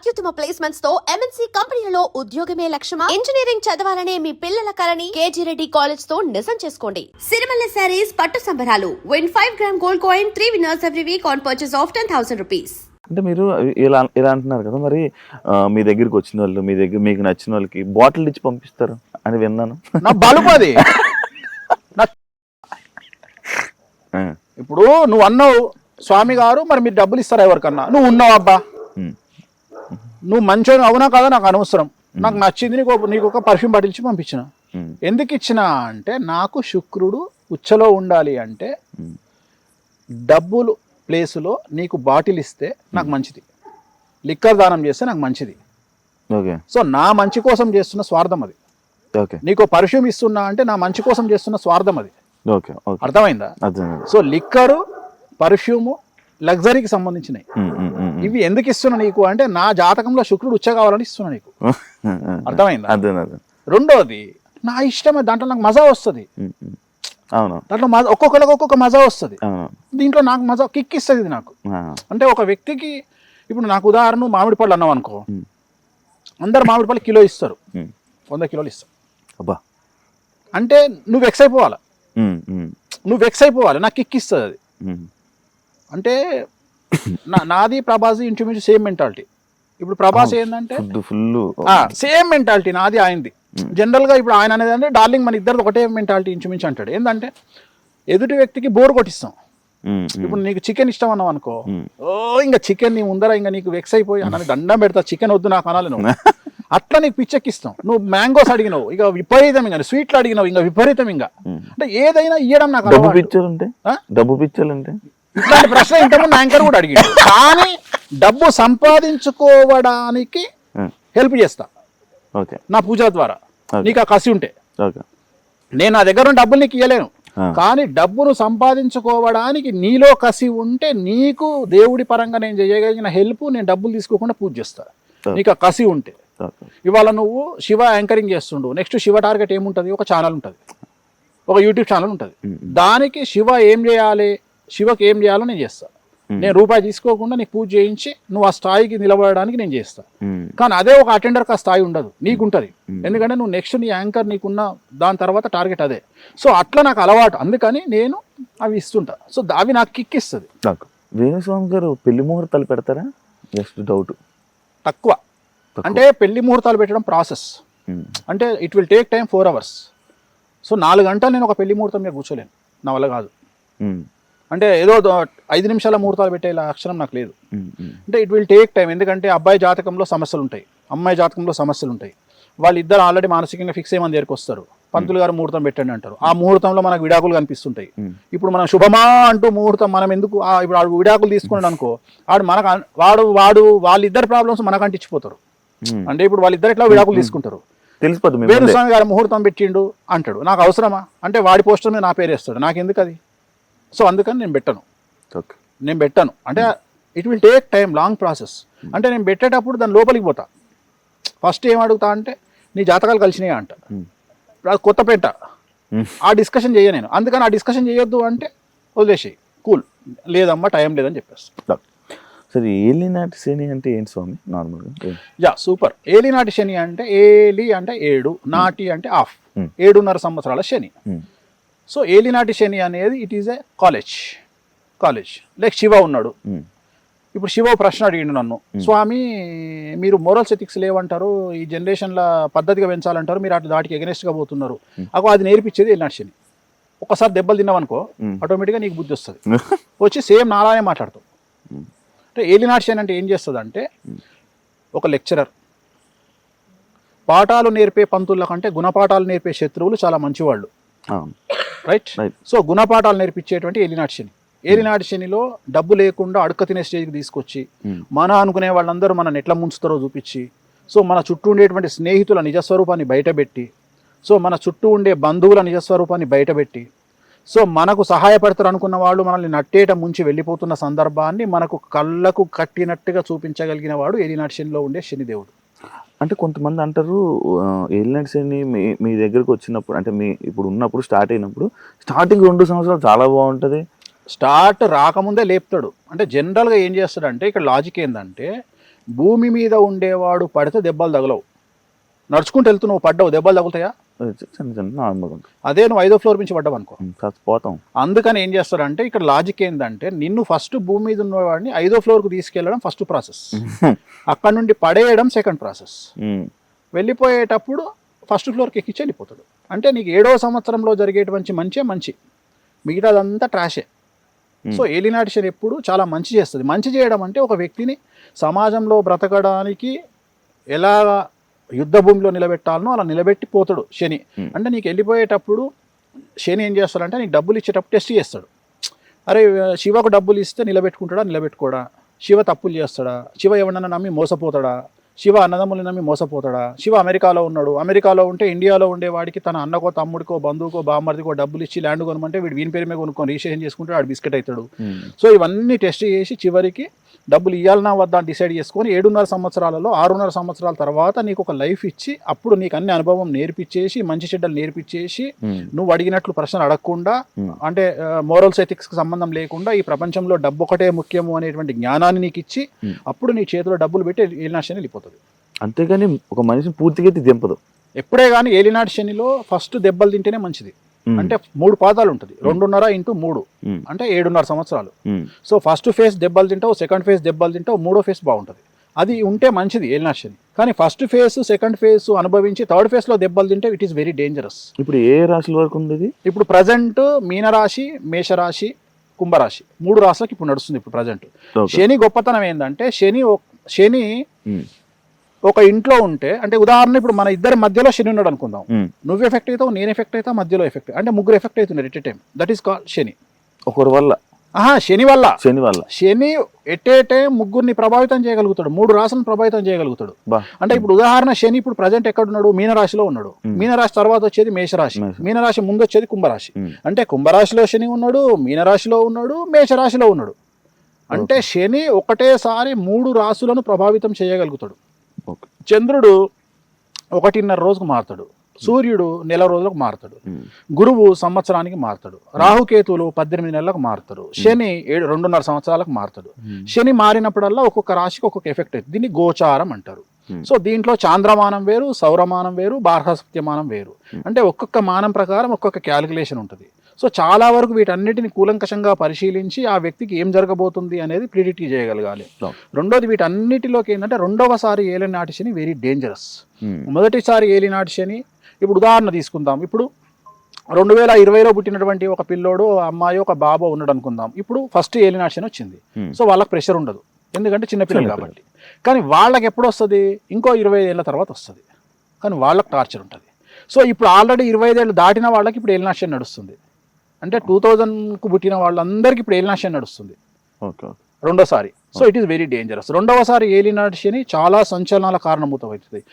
అత్యుత్తమ ప్లేస్మెంట్స్ తో ఎంఎన్సీ కంపెనీలలో ఉద్యోగమే లక్ష్యమా? ఇంజనీరింగ్ చదవాలనే మీ పిల్లల కలని కేజీ రెడ్డి కాలేజ్ తో నిజం చేసుకోండి. సిరిమల్ల సారీస్ పట్టు సంబరాలు. Win 5 gram gold coin 3 winners every week on purchase of 10,000 rupees. అంటే మీరు ఇలా అంటున్నారు కదా, మరి మీ దగ్గరికి వచ్చిన వాళ్ళు, మీ దగ్గర మీకు నచ్చిన వాళ్ళకి బాటిల్ ఇచ్చి పంపిస్తారు అని విన్నాను. నా బలుపది ఇప్పుడు నువ్వు అన్నావు స్వామి గారు, మరి మీరు డబ్బులు ఇస్తారా ఎవరికన్నా? నువ్వు ఉన్నావు అబ్బా, నువ్వు మంచోని అవునా కదా, నాకు అనవసరం, నాకు నచ్చింది, నీకు ఒక పర్ఫ్యూమ్ బాటిల్ ఇచ్చి పంపించిన. ఎందుకు ఇచ్చినా అంటే నాకు శుక్రుడు ఉచ్చలో ఉండాలి అంటే డబ్బులు ప్లేసులో నీకు బాటిల్ ఇస్తే నాకు మంచిది, లిక్కర్ దానం చేస్తే నాకు మంచిది. సో నా మంచి కోసం చేస్తున్న స్వార్థం అది. నీకు పర్ఫ్యూమ్ ఇస్తున్నా అంటే నా మంచి కోసం చేస్తున్న స్వార్థం అది. అర్థమైందా? సో లిక్కరు, పర్ఫ్యూము లగ్జరీకి సంబంధించినవి. ఇవి ఎందుకు ఇస్తున్నా నీకు అంటే నా జాతకంలో శుక్రుడు ఉచ్చ కావాలని ఇస్తున్నా నీకు. అర్థమైందా? రెండోది నా ఇష్టమే, దాంట్లో నాకు మజా వస్తుంది. దాంట్లో ఒక్కొక్కరికి ఒక్కొక్క మజా వస్తుంది. దీంట్లో నాకు మజా కిక్ ఇస్తుంది ఇది నాకు. అంటే ఒక వ్యక్తికి ఇప్పుడు నాకు ఉదాహరణ మామిడి పళ్ళు అన్నావు అనుకో, అందరు మామిడి పళ్ళు కిలో ఇస్తారు, 100 కిలోలు ఇస్తారు. అంటే నువ్వు వెక్స్ అయిపోవాలి, నాకు కిక్ ఇస్తుంది అది. అంటే నాది ప్రభాస్ ఇంచుమించు సేమ్ మెంటాలిటీ. ఇప్పుడు ప్రభాస్ ఏంటంటే సేమ్ మెంటాలిటీ నాది ఆయనది. జనరల్ గా ఇప్పుడు ఆయన అనేది అంటే డార్లింగ్ మన ఇద్దరు ఒకటే మెంటాలిటీ ఇంచుమించు అంటాడు. ఏంటంటే ఎదుటి వ్యక్తికి బోర్ కొట్టిస్తాం. ఇప్పుడు నీకు చికెన్ ఇష్టం అన్నావు అనుకో, ఇంకా చికెన్ నీ ముందర ఇంకా నీకు వెక్స్ అయిపోయి అన్న దండం పెడతా, చికెన్ వద్దు నాకు అనాలి నువ్వు. అట్లా నీకు పిచ్చెక్కిస్తాం. నువ్వు మ్యాంగోస్ అడిగినావు, ఇక విపరీతం, ఇంకా స్వీట్లు అడిగినావు, ఇంకా విపరీతం. ఇంకా అంటే ఏదైనా ఇయ్యడం నాకు డబ్బు పిచ్చలుంటే ఇట్లాంటి ప్రశ్న ఇంతకుముందు యాంకర్ కూడా అడిగాడు. కానీ డబ్బు సంపాదించుకోవడానికి హెల్ప్ చేస్తా నా పూజల ద్వారా. నీకు ఆ కసి ఉంటే నేను నా దగ్గర ఉన్న డబ్బులు నీకు ఇవ్వలేను, కానీ డబ్బును సంపాదించుకోవడానికి నీలో కసి ఉంటే నీకు దేవుడి పరంగా నేను చేయగలిగిన హెల్ప్, నేను డబ్బులు తీసుకోకుండా పూజ చేస్తా నీకు ఆ కసి ఉంటే. ఇవాళ నువ్వు శివ యాంకరింగ్ చేస్తుండు, నెక్స్ట్ శివ టార్గెట్ ఏముంటుంది? ఒక ఛానల్ ఉంటుంది, ఒక యూట్యూబ్ ఛానల్ ఉంటుంది. దానికి శివ ఏం చేయాలి, శివకి ఏం చేయాలో నేను చేస్తా. నేను రూపాయి తీసుకోకుండా నీకు పూజ చేయించి నువ్వు ఆ స్థాయికి నిలబడడానికి నేను చేస్తా. కానీ అదే ఒక అటెండర్కి ఆ స్థాయి ఉండదు, నీకుంటుంది. ఎందుకంటే నువ్వు నెక్స్ట్ నీ యాంకర్ నీకున్న దాని తర్వాత టార్గెట్ అదే. సో అట్లా నాకు అలవాటు, అందుకని నేను అవి ఇస్తుంటా. సో అవి నాకు కిక్ ఇస్తుంది. వేణుస్వామి గారు పెళ్లి ముహూర్తాలు పెడతారా? Just doubt. తక్కువ. అంటే పెళ్లి ముహూర్తాలు పెట్టడం ప్రాసెస్, అంటే it will take time 4 hours. So 4 గంటలు నేను ఒక పెళ్లి ముహూర్తం మీద కూర్చోలేను, నా వల్ల కాదు. అంటే ఏదో 5 నిమిషాల ముహూర్తాలు పెట్టే అక్షరం నాకు లేదు. అంటే ఇట్ విల్ టేక్ టైం. ఎందుకంటే అబ్బాయి జాతకంలో సమస్యలు ఉంటాయి, అమ్మాయి జాతకంలో సమస్యలు ఉంటాయి. వాళ్ళిద్దరు ఆల్రెడీ మానసికంగా ఫిక్స్ అయ్యి మన దగ్గరికి వస్తారు. పంతులు గారు ముహూర్తం పెట్టండి అంటారు. ఆ ముహూర్తంలో మనకు విడాకులు కనిపిస్తుంటాయి. ఇప్పుడు మనం శుభమా అంటూ ముహూర్తం మనం ఎందుకు, ఇప్పుడు ఆడు విడాకులు తీసుకున్నాడు అనుకో, వాడు వాళ్ళిద్దరు ప్రాబ్లమ్స్ మనకు అంటించిపోతారు. అంటే ఇప్పుడు వాళ్ళిద్దరు ఎట్లా విడాకులు తీసుకుంటారు, తెలిసిపోతుంది. వేణుస్వామి గారు ముహూర్తం పెట్టిండు అంటాడు, నాకు అవసరమా అంటే వాడి పోస్టర్ మీద నా పేరు వేస్తాడు, నాకు ఎందుకు అది? సో అందుకని నేను పెట్టను. అంటే it will take time, long process. అంటే నేను పెట్టేటప్పుడు దాని లోపలికి పోతా. ఫస్ట్ ఏం అడుగుతా అంటే నీ జాతకాలు కలిసినాయా అంట, కొత్త పెట్ట ఆ డిస్కషన్ చేయ నేను. అందుకని ఆ డిస్కషన్ చేయొద్దు అంటే వదిలేసి కూల్, లేదమ్మా టైం లేదని చెప్పేస్తా. సరే, ఏలినాటి శని అంటే ఏంటి స్వామి నార్మల్గా? సూపర్. ఏలినాటి శని అంటే, ఏలి అంటే 7, నాటి అంటే ఆఫ్, 7.5 సంవత్సరాల శని. సో ఏలినాటి శని అనేది it is a college. Like Shiva ఉన్నాడు. ఇప్పుడు శివ ప్రశ్న అడిగిండు నన్ను, స్వామి మీరు మోరల్స్ ఎథిక్స్ లేవంటారు, ఈ జనరేషన్లో పద్ధతిగా పెంచాలంటారు, మీరు అట్లా దాటికి ఎగనెస్ట్గా పోతున్నారు. అది నేర్పించేది ఏలినాటి శని. ఒకసారి దెబ్బలు తిన్నావనుకో ఆటోమేటిక్గా నీకు బుద్ధి వస్తుంది, వచ్చి సేమ్ నాలానే మాట్లాడతావు. అంటే ఏలినాటి శని అంటే ఏం చేస్తుంది అంటే, ఒక లెక్చరర్ పాఠాలు నేర్పే పంతుల కంటే గుణపాఠాలు నేర్పే శత్రువులు చాలా మంచివాళ్ళు. రైట్. సో గుణపాఠాలు నేర్పించేటువంటి ఏలినాటి శని. ఏలినాటి శనిలో డబ్బు లేకుండా అడుక్క తినే స్టేజ్కి తీసుకొచ్చి, మన అనుకునే వాళ్ళందరూ మన ఎట్లా ముంచుతారో చూపించి, సో మన చుట్టూ ఉండేటువంటి స్నేహితుల నిజస్వరూపాన్ని బయటపెట్టి, సో మన చుట్టూ ఉండే బంధువుల నిజస్వరూపాన్ని బయటపెట్టి, సో మనకు సహాయపడతారు అనుకున్న వాళ్ళు మనల్ని నట్టేట ముంచి వెళ్ళిపోతున్న సందర్భాన్ని మనకు కళ్ళకు కట్టినట్టుగా చూపించగలిగిన వాడు ఏలినాటి శనిలో ఉండే శనిదేవుడు. అంటే కొంతమంది అంటారు ఏలినాటి శని మీ దగ్గరకు వచ్చినప్పుడు, అంటే మీ ఇప్పుడు ఉన్నప్పుడు స్టార్ట్ అయినప్పుడు స్టార్టింగ్ 2 సంవత్సరాలు చాలా బాగుంటుంది, స్టార్ట్ రాకముందే లేపుతాడు. అంటే జనరల్గా ఏం చేస్తాడంటే, ఇక్కడ లాజిక్ ఏంటంటే భూమి మీద ఉండేవాడు పడితే దెబ్బలు తగలవు. నడుచుకుంటూ వెళ్తూ నువ్వు పడ్డావు, దెబ్బలు తగులుతాయా? చిన్న చిన్న నార్మల్గా ఉంటుంది. అదే నువ్వు 5వ ఫ్లోర్ నుంచి పడ్డావు అనుకో. పోతాం. అందుకని ఏం చేస్తారంటే ఇక్కడ లాజిక్ ఏంటంటే నిన్ను ఫస్ట్ భూమి మీద ఉన్నవాడిని 5వ ఫ్లోర్కు తీసుకెళ్ళడం ఫస్ట్ ప్రాసెస్, అక్కడ నుండి పడేయడం సెకండ్ ప్రాసెస్. వెళ్ళిపోయేటప్పుడు ఫస్ట్ ఫ్లోర్కి ఎక్కించి వెళ్ళిపోతాడు. అంటే నీకు 7వ సంవత్సరంలో జరిగేటువంటి మంచి మిగతాదంతా ట్రాషే. సో ఏలినాటి ఎప్పుడు చాలా మంచి చేస్తుంది. మంచి చేయడం అంటే ఒక వ్యక్తిని సమాజంలో బ్రతకడానికి ఎలా యుద్ధ భూమిలో నిలబెట్టాలనో అలా నిలబెట్టి పోతాడు శని. అంటే నీకు వెళ్ళిపోయేటప్పుడు శని ఏం చేస్తాడంటే నీకు డబ్బులు ఇచ్చేటప్పుడు టెస్ట్ చేస్తాడు. అరే శివకు డబ్బులు ఇస్తే నిలబెట్టుకుంటాడా, నిలబెట్టుకోడా? శివ తప్పులు చేస్తాడా? శివ ఎవరన్నా నమ్మి మోసపోతాడా? శివ అన్నదమ్ములు నమ్మి మోసపోతాడా? శివ అమెరికాలో ఉన్నాడు, అమెరికాలో ఉంటే ఇండియాలో ఉండేవాడికి తన అన్నకో తమ్ముడికో బంధువుకో బామ్మర్దికో డబ్బులు ఇచ్చి ల్యాండ్ కొనమంటే వీడు వీని పేరు మీద కొనుక్కొని రిజిస్ట్రేషన్ చేసుకుంటాడు, వాడు బిస్కెట్ అవుతాడు. సో ఇవన్నీ టెస్ట్ చేసి చివరికి డబ్బులు ఇవ్వాలన్నా వద్దా డిసైడ్ చేసుకొని 7.5 సంవత్సరాలలో 6.5 సంవత్సరాల తర్వాత నీకు ఒక లైఫ్ ఇచ్చి అప్పుడు నీకు అన్ని అనుభవం నేర్పించేసి మంచి చెడ్డలు నేర్పించేసి నువ్వు అడిగినట్లు ప్రశ్నలు అడగకుండా, అంటే మోరల్స్ ఎథిక్స్కి సంబంధం లేకుండా ఈ ప్రపంచంలో డబ్బు ఒకటే ముఖ్యము అనేటువంటి జ్ఞానాన్ని నీకు ఇచ్చి అప్పుడు నీ చేతిలో డబ్బులు పెట్టి ఏలినాటి శని వెళ్ళిపోతుంది. అంతేగాని ఒక మనిషిని పూర్తిగా దింపదు. ఎప్పుడే కానీ ఏలినాటి శనిలో ఫస్ట్ దెబ్బలు తింటేనే మంచిది. అంటే 3 పాదాలు ఉంటుంది, 2.5 × 3 అంటే 7.5 సంవత్సరాలు. సో ఫస్ట్ ఫేజ్ దెబ్బలు తింటావు, సెకండ్ ఫేజ్ దెబ్బలు తింటావు, 3వ ఫేజ్ బాగుంటుంది. అది ఉంటే మంచిది ఏలినాటి శని. కానీ ఫస్ట్ ఫేజ్ సెకండ్ ఫేజ్ అనుభవించి 3rd ఫేజ్లో దెబ్బలు తింటే ఇట్ ఈస్ వెరీ డేంజరస్. ఇప్పుడు ఏ రాశుల వరకు ఉంది ఇది? ఇప్పుడు ప్రజెంట్ మీనరాశి, మేషరాశి, కుంభరాశి 3 రాశులకు ఇప్పుడు నడుస్తుంది ఇప్పుడు ప్రజెంట్. శని గొప్పతనం ఏంటంటే శని ఒక ఇంట్లో ఉంటే, అంటే ఉదాహరణ ఇప్పుడు మన ఇద్దరి మధ్యలో శని ఉన్నాడు అనుకుందాం, నువ్వు ఎఫెక్ట్ అవుతావు, నేను ఎఫెక్ట్ అవుతావు, మధ్యలో ఎఫెక్ట్, అంటే ముగ్గురు ఎఫెక్ట్ అవుతున్నారు at a time. That is called Shani. ఒకరి వల్ల శని వల్ల శని ఎట్ ఏ టైం ముగ్గురిని ప్రభావితం చేయగలుగుతాడు, 3 రాశులను ప్రభావితం చేయగలుగుతాడు. అంటే ఇప్పుడు ఉదాహరణ శని ఇప్పుడు ప్రజెంట్ ఎక్కడ ఉన్నాడు? మీనరాశిలో ఉన్నాడు. మీనరాశి తర్వాత వచ్చేది మేషరాశి, మీనరాశి ముందు వచ్చేది కుంభరాశి. అంటే కుంభరాశిలో శని ఉన్నాడు, మీనరాశిలో ఉన్నాడు, మేషరాశిలో ఉన్నాడు. అంటే శని ఒకటేసారి 3 రాశులను ప్రభావితం చేయగలుగుతాడు. చంద్రుడు 1.5 రోజుకు మారుతాడు, సూర్యుడు నెల రోజులకు మారుతాడు, గురువు సంవత్సరానికి మారుతాడు, రాహుకేతువులు 18 నెలలకు మారుతారు, శని 2.5 సంవత్సరాలకు మారుతాడు. శని మారినప్పుడల్లా ఒక్కొక్క రాశికి ఒక్కొక్క ఎఫెక్ట్ అవుతుంది. దీన్ని గోచారం అంటారు. సో దీంట్లో చాంద్రమానం వేరు, సౌరమానం వేరు, బార్హస్పత్యమానం వేరు. అంటే ఒక్కొక్క మానం ప్రకారం ఒక్కొక్క క్యాలిక్యులేషన్ ఉంటుంది. సో చాలా వరకు వీటన్నిటిని కూలంకషంగా పరిశీలించి ఆ వ్యక్తికి ఏం జరగబోతుంది అనేది ప్రిడిక్ట్ చేయగలగాలి. రెండోది వీటన్నిటిలోకి ఏంటంటే 2వసారి ఏలినాటి శని వెరీ డేంజరస్. మొదటిసారి ఏలినాటి శని ఇప్పుడు ఉదాహరణ తీసుకుందాం. ఇప్పుడు 2020లో పుట్టినటువంటి ఒక పిల్లోడు, అమ్మాయి, ఒక బాబో ఉన్నాడు అనుకుందాం. ఇప్పుడు ఫస్ట్ ఏలినాటి శని వచ్చింది. సో వాళ్ళకి ప్రెషర్ ఉండదు, ఎందుకంటే చిన్నపిల్లలు కాబట్టి. కానీ వాళ్ళకి ఎప్పుడు వస్తుంది? ఇంకో 25 ఏళ్ళ తర్వాత వస్తుంది. కానీ వాళ్ళకి టార్చర్ ఉంటుంది. సో ఇప్పుడు ఆల్రెడీ 25 ఏళ్ళు దాటిన వాళ్ళకి ఇప్పుడు ఏలినాటి శని నడుస్తుంది. అంటే 2000కు పుట్టిన వాళ్ళందరికీ ఇప్పుడు ఏలినాటి శని నడుస్తుంది రెండోసారి. So it is very dangerous. 2వసారి ఏలినాటి శని చాలా సంచలనాల కారణమవుతుంది.